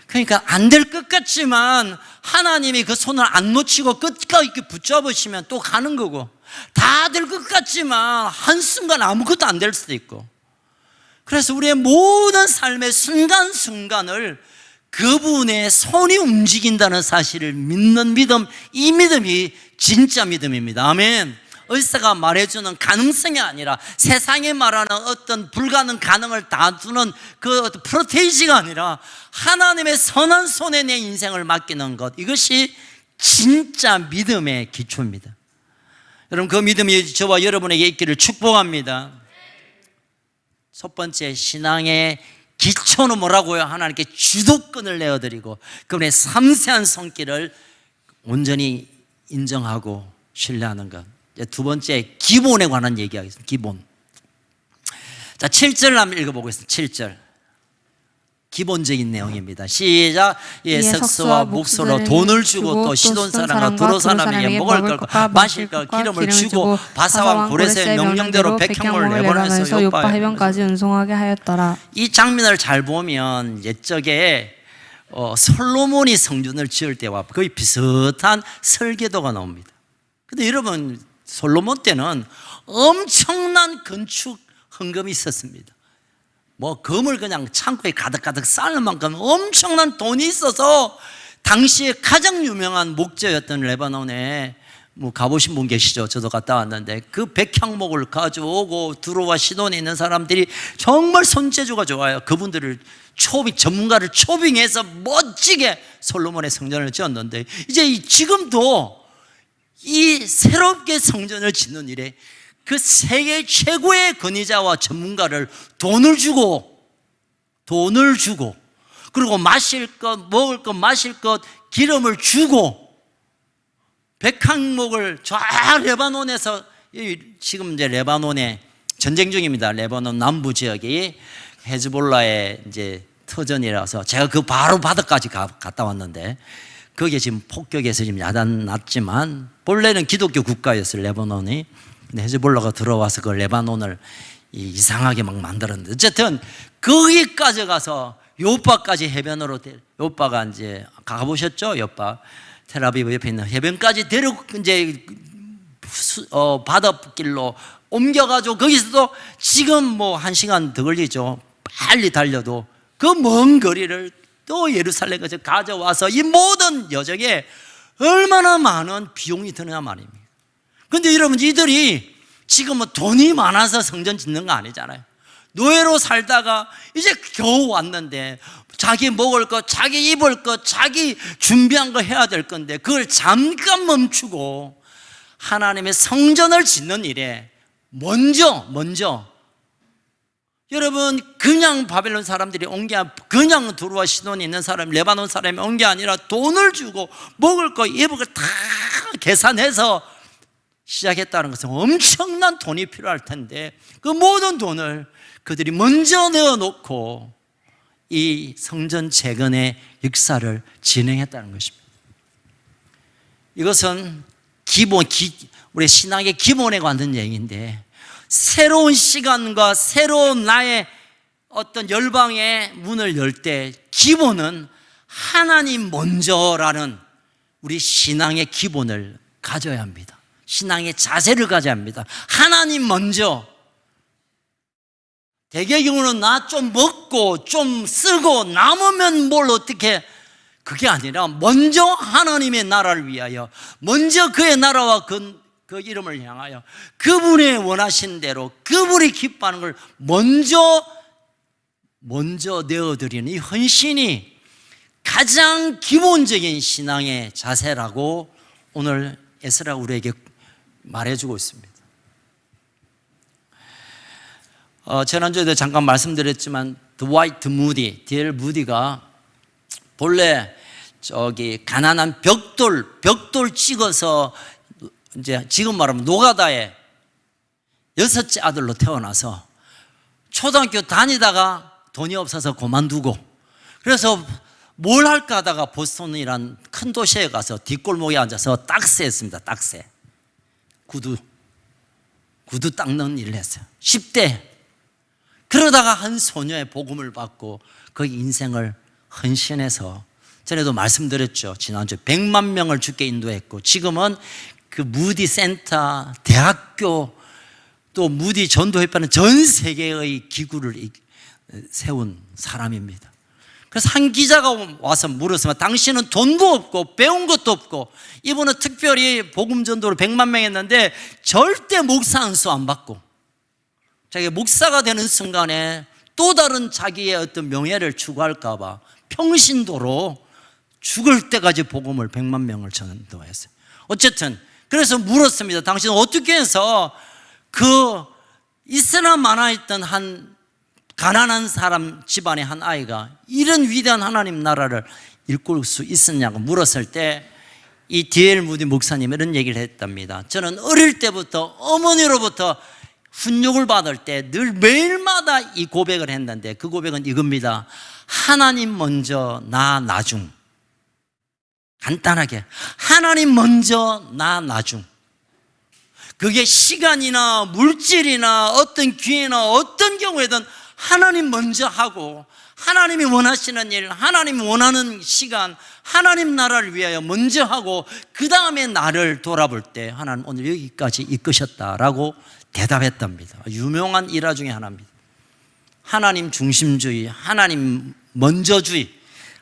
그러니까 안 될 것 같지만 하나님이 그 손을 안 놓치고 끝까지 이렇게 붙잡으시면 또 가는 거고, 다 될 것 같지만 한순간 아무것도 안 될 수도 있고, 그래서 우리의 모든 삶의 순간순간을 그분의 손이 움직인다는 사실을 믿는 믿음, 이 믿음이 진짜 믿음입니다. 아멘. 의사가 말해주는 가능성이 아니라, 세상에 말하는 어떤 불가능 가능을 다 두는 그 어떤 프로테이지가 아니라 하나님의 선한 손에 내 인생을 맡기는 것, 이것이 진짜 믿음의 기초입니다. 여러분, 그 믿음이 저와 여러분에게 있기를 축복합니다. 첫 번째, 신앙의 기초는 뭐라고요? 하나님께 주도권을 내어드리고 그분의 섬세한 손길을 온전히 인정하고 신뢰하는 것. 두 번째, 기본에 관한 얘기하겠습니다. 기본. 자, 7절 한번 읽어보겠습니다. 7절. 기본적인 내용입니다. 시작. 예, 석수와 목수로 돈을 주고 또 시돈 사람과 두로 사람에게 먹을 것과 마실 것 기름을 주고 바사왕 고레스의 명령대로 백향목을 레바논에서 요파 해변까지 운송하게 하였더라. 이 장면을 잘 보면 옛적에 솔로몬이 성전을 지을 때와 거의 비슷한 설계도가 나옵니다. 근데 여러분, 솔로몬 때는 엄청난 건축 헌금이 있었습니다. 뭐 금을 그냥 창고에 가득가득 쌓을 만큼 엄청난 돈이 있어서 당시에 가장 유명한 목재였던 레바논에 뭐 가보신 분 계시죠? 저도 갔다 왔는데 그 백향목을 가져오고 두로와 시돈에 있는 사람들이 정말 손재주가 좋아요. 그분들을 전문가를 초빙해서 멋지게 솔로몬의 성전을 지었는데, 이제 지금도 이 새롭게 성전을 짓는 일에 그 세계 최고의 권위자와 전문가를 돈을 주고 그리고 마실 것, 먹을 것, 마실 것, 기름을 주고 백향목을 저 레바논에서, 지금 이제 레바논에 전쟁 중입니다. 레바논 남부 지역이 헤즈볼라의 이제 터전이라서 제가 그 바로 바다까지 갔다 왔는데 거기에 지금 폭격에서 지금 야단 났지만 본래는 기독교 국가였어요, 레바논이. 근데 헤즈볼라가 들어와서 그 레바논을 이상하게 막 만들었는데, 어쨌든 거기까지 가서 요빠까지 해변으로, 요빠가 이제 가보셨죠? 요빠 텔아비브 옆에 있는 해변까지 이제 바닷길로 옮겨가지고 거기서도 지금 뭐 1시간 더 걸리죠. 빨리 달려도 그 먼 거리를 또 예루살렘까지 가져와서 이 모든 여정에 얼마나 많은 비용이 드느냐 말입니다. 근데 여러분, 이들이 지금 뭐 돈이 많아서 성전 짓는 거 아니잖아요. 노예로 살다가 이제 겨우 왔는데 자기 먹을 것, 자기 입을 것, 자기 준비한 거 해야 될 건데 그걸 잠깐 멈추고 하나님의 성전을 짓는 일에 먼저 여러분, 그냥 바벨론 사람들이 온 게, 그냥 두루와 시돈이 있는 사람, 레바논 사람이 온 게 아니라 돈을 주고 먹을 거, 입을 거 다 계산해서 시작했다는 것은 엄청난 돈이 필요할 텐데 그 모든 돈을 그들이 먼저 내어놓고 이 성전 재건의 역사를 진행했다는 것입니다. 이것은 우리 신앙의 기본에 관한 얘기인데, 새로운 시간과 새로운 나의 어떤 열방의 문을 열 때 기본은 하나님 먼저라는 우리 신앙의 기본을 가져야 합니다. 신앙의 자세를 가져야 합니다. 하나님 먼저. 대개의 경우는 나 좀 먹고 좀 쓰고 남으면 뭘 어떻게, 그게 아니라 먼저 하나님의 나라를 위하여, 먼저 그의 나라와 그 이름을 향하여 그분의 원하신 대로 그분이 기뻐하는 걸 먼저 내어드리는 이 헌신이 가장 기본적인 신앙의 자세라고 오늘 에스라가 우리에게 말해주고 있습니다. 지난주에도 잠깐 말씀드렸지만 드와이트 무디, D.L. 무디가 본래 저기 가난한 벽돌 찍어서 이제 지금 말하면 노가다의 6째 아들로 태어나서 초등학교 다니다가 돈이 없어서 그만두고, 그래서 뭘 할까 하다가 보스턴이란 큰 도시에 가서 뒷골목에 앉아서 딱새했습니다. 딱새, 구두 닦는 일을 했어요. 10대. 그러다가 한 소녀의 복음을 받고 그 인생을 헌신해서, 전에도 말씀드렸죠, 지난주에 100만 명을 주께 인도했고 지금은 그 무디 센터, 대학교, 또 무디 전도협회는 전 세계의 기구를 세운 사람입니다. 그래서 한 기자가 와서 물었으면, 당신은 돈도 없고 배운 것도 없고, 이분은 특별히 복음 전도를 100만 명 했는데 절대 목사 안수 안 받고, 자기가 목사가 되는 순간에 또 다른 자기의 어떤 명예를 추구할까 봐 평신도로 죽을 때까지 복음을 100만 명을 전도했어요. 어쨌든 그래서 물었습니다. 당신은 어떻게 해서 그 이스나 많아있던 한 가난한 사람 집안의 한 아이가 이런 위대한 하나님 나라를 일꿀 수 있었냐고 물었을 때, 이 D.L. 무디 목사님이 이런 얘기를 했답니다. 저는 어릴 때부터 어머니로부터 훈육을 받을 때 늘 매일마다 이 고백을 했는데, 그 고백은 이겁니다. 하나님 먼저 나 나중. 간단하게 하나님 먼저 나 나중. 그게 시간이나 물질이나 어떤 기회나 어떤 경우에든 하나님 먼저 하고 하나님이 원하시는 일, 하나님이 원하는 시간, 하나님 나라를 위하여 먼저 하고 그 다음에 나를 돌아볼 때 하나님 오늘 여기까지 이끄셨다라고 대답했답니다. 유명한 일화 중에 하나입니다. 하나님 중심주의, 하나님 먼저주의,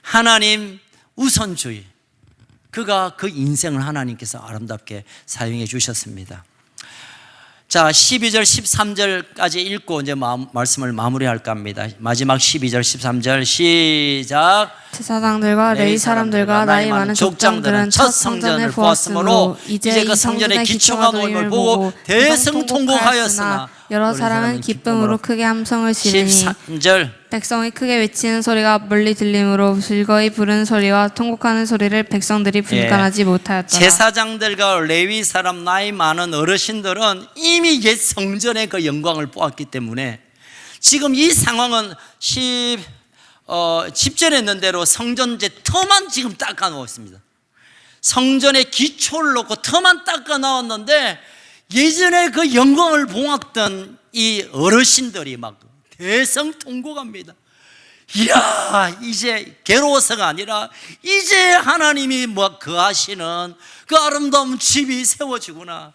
하나님 우선주의. 그가 그 인생을 하나님께서 아름답게 사용해 주셨습니다. 자, 12절 13절까지 읽고 이제 말씀을 마무리할까 합니다. 마지막 12절 13절 시작. 제사장들과 레위 사람들과 나이 많은 족장들은 첫 성전을 보았으므로 이제 이 성전의 기초가 놓임을 보고 대성통곡하였으나 여러 사람은 기쁨으로 크게 함성을 지르니 13절 백성이 크게 외치는 소리가 멀리 들림으로 즐거이 부르는 소리와 통곡하는 소리를 백성들이 분간하지 못하였더라. 제사장들과 레위 사람 나이 많은 어르신들은 이미 옛 성전의 그 영광을 보았기 때문에 지금 이 상황은 10절에 있는 대로 성전제 터만 지금 닦아 놓았습니다. 성전의 기초를 놓고 터만 닦아 나왔는데 예전에 그 영광을 보았던 이 어르신들이 막 대성통곡합니다. 이야, 이제 괴로워서가 아니라 이제 하나님이 뭐 거하시는 그 아름다운 집이 세워지구나.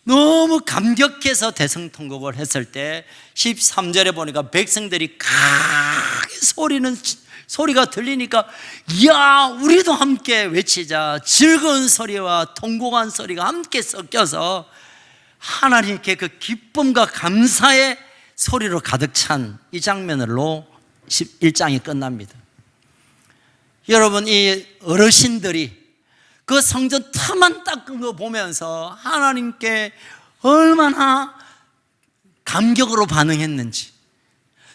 너무 감격해서 대성통곡을 했을 때 13절에 보니까 백성들이 크게 소리가 들리니까 이야, 우리도 함께 외치자. 즐거운 소리와 통곡한 소리가 함께 섞여서 하나님께 그 기쁨과 감사의 소리로 가득 찬 이 장면으로 1장이 끝납니다. 여러분, 이 어르신들이 그 성전 터만 닦은 거 보면서 하나님께 얼마나 감격으로 반응했는지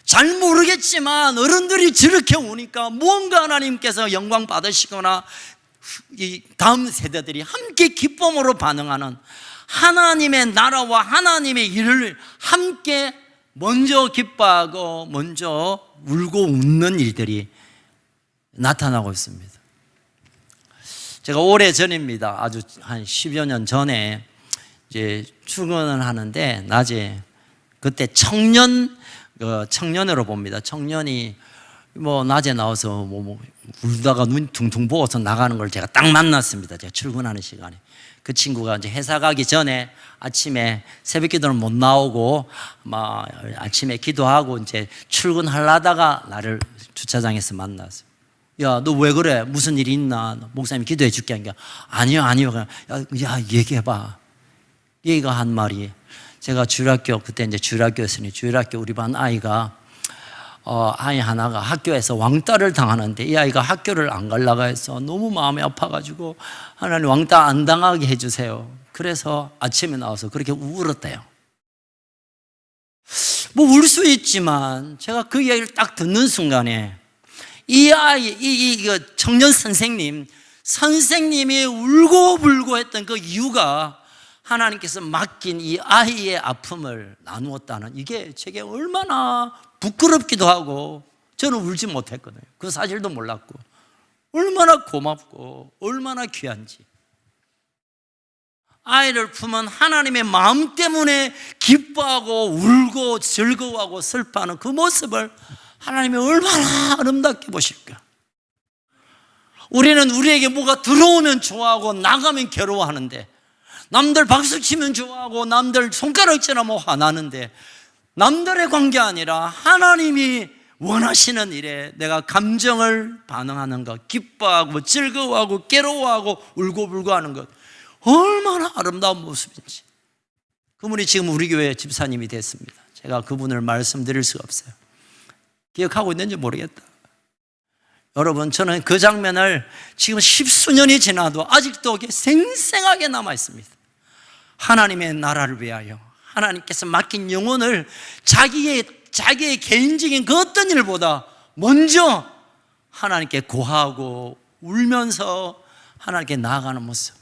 잘 모르겠지만 어른들이 저렇게 오니까 뭔가 하나님께서 영광 받으시거나 이 다음 세대들이 함께 기쁨으로 반응하는 하나님의 나라와 하나님의 일을 함께 먼저 기뻐하고 먼저 울고 웃는 일들이 나타나고 있습니다. 제가 오래 전입니다. 아주 한 10여 년 전에 이제 출근을 하는데 낮에 그때 청년으로 봅니다. 청년이 뭐 낮에 나와서 울다가 눈 퉁퉁 부어서 나가는 걸 제가 딱 만났습니다. 제가 출근하는 시간에. 그 친구가 이제 회사 가기 전에 아침에 새벽 기도는 못 나오고 막 아침에 기도하고 이제 출근하려다가 나를 주차장에서 만났어요. 야, 너 왜 그래? 무슨 일이 있나? 목사님 기도해 줄게 하니까 아니요. 야, 얘기해봐. 얘가 한 말이 제가 주일학교 그때 이제 주일학교였으니 주일학교 우리 반 아이가 아이 하나가 학교에서 왕따를 당하는데 이 아이가 학교를 안 가려고 해서 너무 마음이 아파가지고 하나님 왕따 안 당하게 해주세요. 그래서 아침에 나와서 그렇게 울었대요. 뭐 울 수 있지만 제가 그 이야기를 딱 듣는 순간에 이 아이, 이 청년 선생님이 울고불고 했던 그 이유가 하나님께서 맡긴 이 아이의 아픔을 나누었다는 이게 제게 얼마나 부끄럽기도 하고 저는 울지 못했거든요. 그 사실도 몰랐고 얼마나 고맙고 얼마나 귀한지. 아이를 품은 하나님의 마음 때문에 기뻐하고 울고 즐거워하고 슬퍼하는 그 모습을 하나님이 얼마나 아름답게 보실까. 우리는 우리에게 뭐가 들어오면 좋아하고 나가면 괴로워하는데 남들 박수치면 좋아하고 남들 손가락질하면 화나는데 남들의 관계 아니라 하나님이 원하시는 일에 내가 감정을 반응하는 것, 기뻐하고 즐거워하고 괴로워하고 울고불고 하는 것 얼마나 아름다운 모습인지. 그분이 지금 우리 교회 집사님이 됐습니다. 제가 그분을 말씀드릴 수가 없어요. 기억하고 있는지 모르겠다. 여러분, 저는 그 장면을 지금 10수년이 지나도 아직도 생생하게 남아 있습니다. 하나님의 나라를 위하여 하나님께서 맡긴 영혼을 자기의 개인적인 그 어떤 일보다 먼저 하나님께 고하고 울면서 하나님께 나아가는 모습.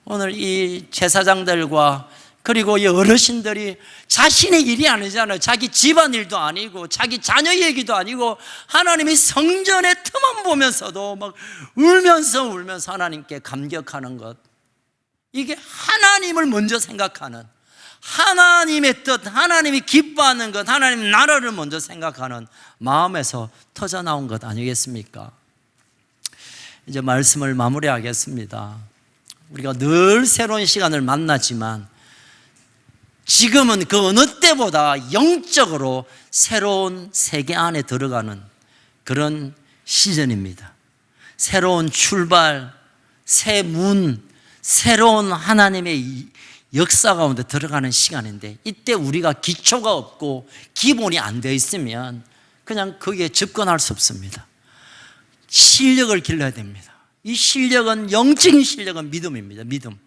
오늘 이 제사장들과 그리고 이 어르신들이 자신의 일이 아니잖아요. 자기 집안일도 아니고 자기 자녀 얘기도 아니고 하나님의 성전의 틈만 보면서도 막 울면서 하나님께 감격하는 것. 이게 하나님을 먼저 생각하는, 하나님의 뜻, 하나님이 기뻐하는 것, 하나님 나라를 먼저 생각하는 마음에서 터져나온 것 아니겠습니까? 이제 말씀을 마무리하겠습니다. 우리가 늘 새로운 시간을 만나지만 지금은 그 어느 때보다 영적으로 새로운 세계 안에 들어가는 그런 시즌입니다. 새로운 출발, 새 문, 새로운 하나님의 역사 가운데 들어가는 시간인데, 이때 우리가 기초가 없고 기본이 안 되어 있으면 그냥 거기에 접근할 수 없습니다. 실력을 길러야 됩니다. 이 실력은, 영적인 실력은 믿음입니다. 믿음.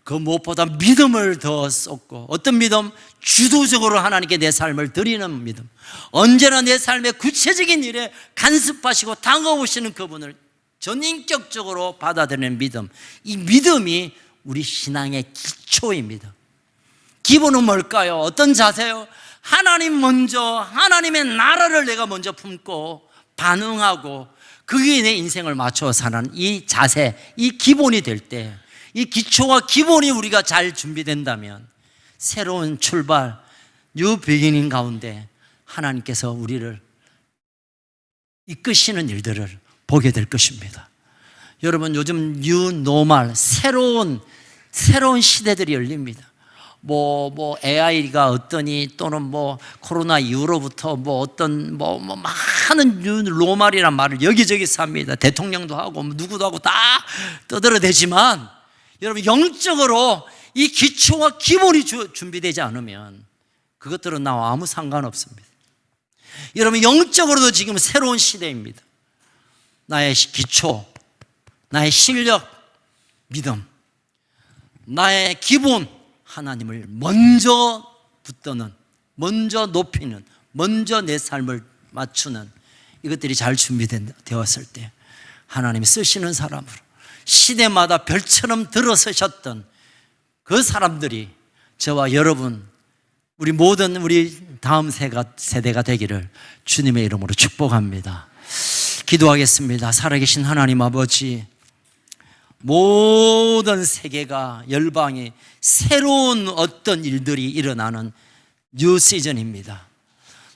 그 무엇보다 믿음을 더 쏟고, 어떤 믿음? 주도적으로 하나님께 내 삶을 드리는 믿음. 언제나 내 삶의 구체적인 일에 간섭하시고 다가오시는 그분을 전인격적으로 받아들이는 믿음. 이 믿음이 우리 신앙의 기초입니다. 기본은 뭘까요? 어떤 자세요? 하나님 먼저, 하나님의 나라를 내가 먼저 품고 반응하고 그게 내 인생을 맞춰 사는 이 자세, 이 기본이 될 때, 이 기초와 기본이 우리가 잘 준비된다면 새로운 출발, 뉴 비기닝 가운데 하나님께서 우리를 이끄시는 일들을 보게 될 것입니다. 여러분, 요즘 뉴 노멀, 새로운 시대들이 열립니다. 뭐 AI가 어떠니, 또는 코로나 이후로부터 어떤 많은 뉴 노멀이란 말을 여기저기서 합니다. 대통령도 하고 누구도 하고 다 떠들어대지만, 여러분, 영적으로 이 기초와 기본이 준비되지 않으면 그것들은 나와 아무 상관없습니다. 여러분, 영적으로도 지금 새로운 시대입니다. 나의 기초, 나의 실력, 믿음, 나의 기본, 하나님을 먼저 붙드는, 먼저 높이는, 먼저 내 삶을 맞추는 이것들이 잘 준비되었을 때 하나님이 쓰시는 사람으로, 시대마다 별처럼 들어서셨던 그 사람들이 저와 여러분, 우리 모든 우리 다음 세대가 되기를 주님의 이름으로 축복합니다. 기도하겠습니다. 살아계신 하나님 아버지, 모든 세계가, 열방이 새로운 어떤 일들이 일어나는 뉴 시즌입니다.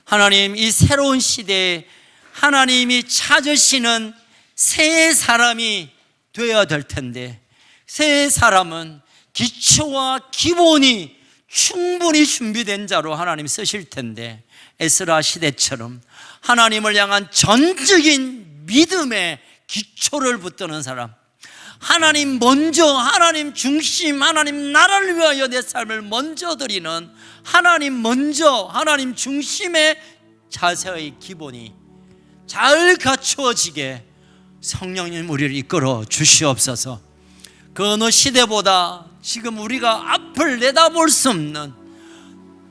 하나님, 이 새로운 시대에 하나님이 찾으시는 새 사람이 되어야 될 텐데, 새 사람은 기초와 기본이 충분히 준비된 자로 하나님 쓰실 텐데, 에스라 시대처럼 하나님을 향한 전적인 믿음의 기초를 붙드는 사람, 하나님 먼저, 하나님 중심, 하나님 나라를 위하여 내 삶을 먼저 드리는 하나님 먼저, 하나님 중심의 자세의 기본이 잘 갖추어지게 성령님 우리를 이끌어 주시옵소서. 그 어느 시대보다 지금 우리가 앞을 내다볼 수 없는,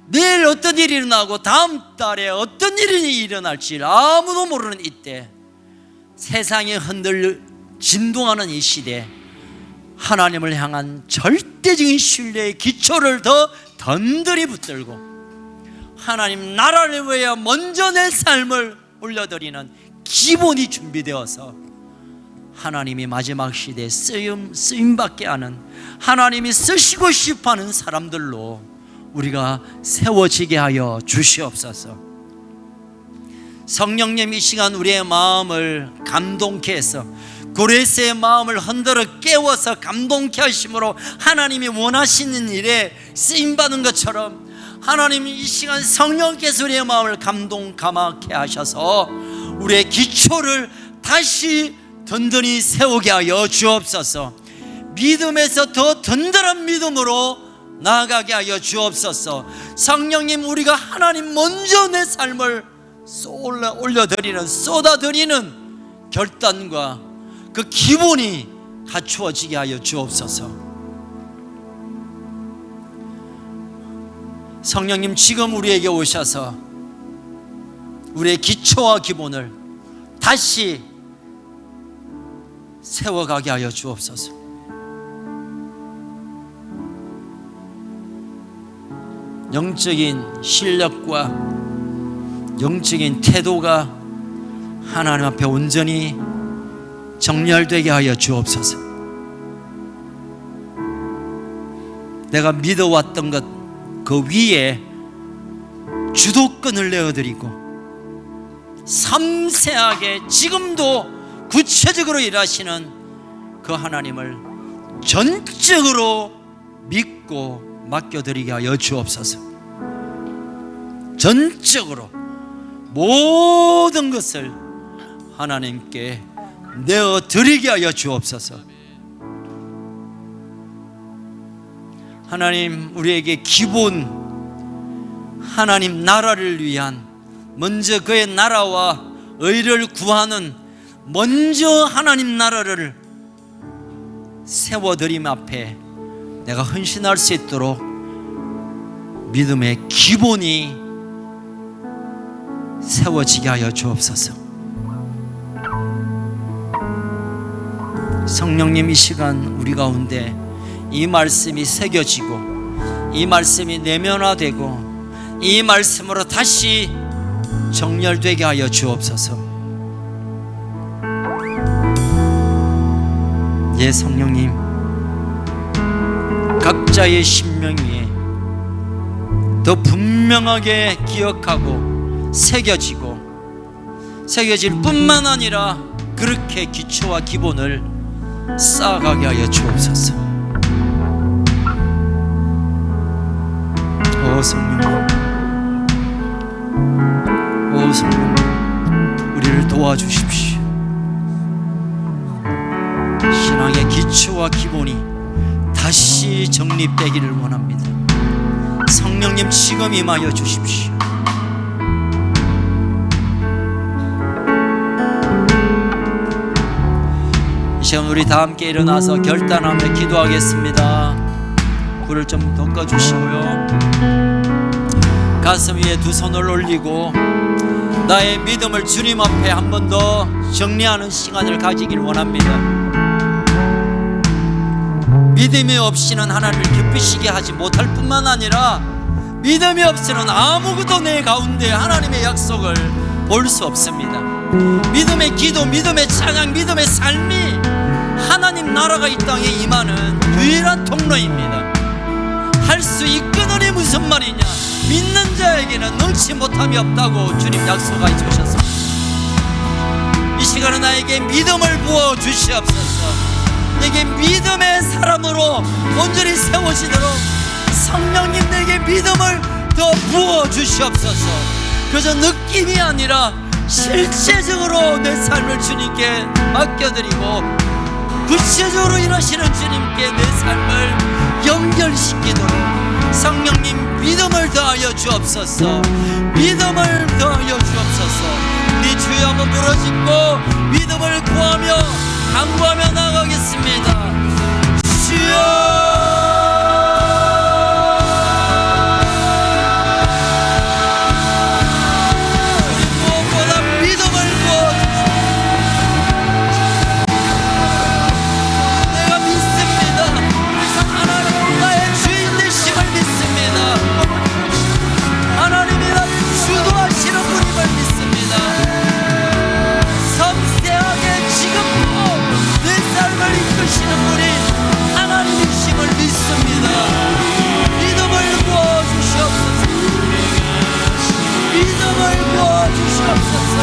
내일 어떤 일이 일어나고 다음 달에 어떤 일이 일어날지 아무도 모르는 이때, 세상이 진동하는 이 시대에 하나님을 향한 절대적인 신뢰의 기초를 더 던들이 붙들고 하나님 나라를 위하여 먼저 내 삶을 올려드리는 기본이 준비되어서 하나님이 마지막 시대에 쓰임받게 하는, 하나님이 쓰시고 싶어하는 사람들로 우리가 세워지게 하여 주시옵소서. 성령님, 이 시간 우리의 마음을 감동케 해서, 고레스의 마음을 흔들어 깨워서 감동케 하심으로 하나님이 원하시는 일에 쓰임받는 것처럼, 하나님 이 시간 성령께서 우리의 마음을 감동케 하셔서 우리의 기초를 다시 든든히 세우게 하여 주옵소서. 믿음에서 더 든든한 믿음으로 나아가게 하여 주옵소서. 성령님, 우리가 하나님 먼저 내 삶을 올려드리는, 쏟아드리는 결단과 그 기본이 갖추어지게 하여 주옵소서. 성령님, 지금 우리에게 오셔서 우리의 기초와 기본을 다시 세워가게 하여 주옵소서. 영적인 실력과 영적인 태도가 하나님 앞에 온전히 정렬되게 하여 주옵소서. 내가 믿어왔던 것, 그 위에 주도권을 내어드리고 섬세하게 지금도 구체적으로 일하시는 그 하나님을 전적으로 믿고 맡겨드리게 하여 주옵소서. 전적으로 모든 것을 하나님께 내어드리게 하여 주옵소서. 하나님, 우리에게 기본 하나님 나라를 위한, 먼저 그의 나라와 의를 구하는 먼저 하나님 나라를 세워드림 앞에 내가 헌신할 수 있도록 믿음의 기본이 세워지게 하여 주옵소서. 성령님, 이 시간 우리 가운데 이 말씀이 새겨지고 이 말씀이 내면화되고 이 말씀으로 다시 정렬되게 하여 주옵소서. 예, 성령님, 각자의 심령 위에 더 분명하게 기억하고 새겨질 뿐만 아니라 그렇게 기초와 기본을 쌓아가게 하여 주옵소서. 오 성령님, 오 성령님, 우리를 도와주십시오. 신앙의 기초와 기본이 다시 정립되기를 원합니다. 성령님, 지금 임하여 주십시오. 이 시간 우리 다 함께 일어나서 결단하며 기도하겠습니다. 불을 좀 덮어주시고요, 가슴 위에 두 손을 올리고 나의 믿음을 주님 앞에 한 번 더 정리하는 시간을 가지길 원합니다. 믿음이 없이는 하나님을 기쁘시게 하지 못할 뿐만 아니라 믿음이 없이는 아무것도 내 가운데 하나님의 약속을 볼 수 없습니다. 믿음의 기도, 믿음의 찬양, 믿음의 삶이 하나님 나라가 이 땅에 임하는 유일한 통로입니다. 할 수 있거든이 무슨 말이냐? 믿는 자에게는 능치 못함이 없다고 주님 약속하여 주셨습니다. 이 시간은 나에게 믿음을 부어 주시옵소서. 내게 믿음의 사람으로 온전히 세워지도록 성령님, 내게 믿음을 더 부어 주시옵소서. 그저 느낌이 아니라 실제적으로 내 삶을 주님께 맡겨드리고 구체적으로 일하시는 주님께 내 삶을 연결시키도록 성령님, 믿음을 더하여 주옵소서. 믿음을 더하여 주옵소서. 네 주여 한번 부르짖고 믿음을 구하며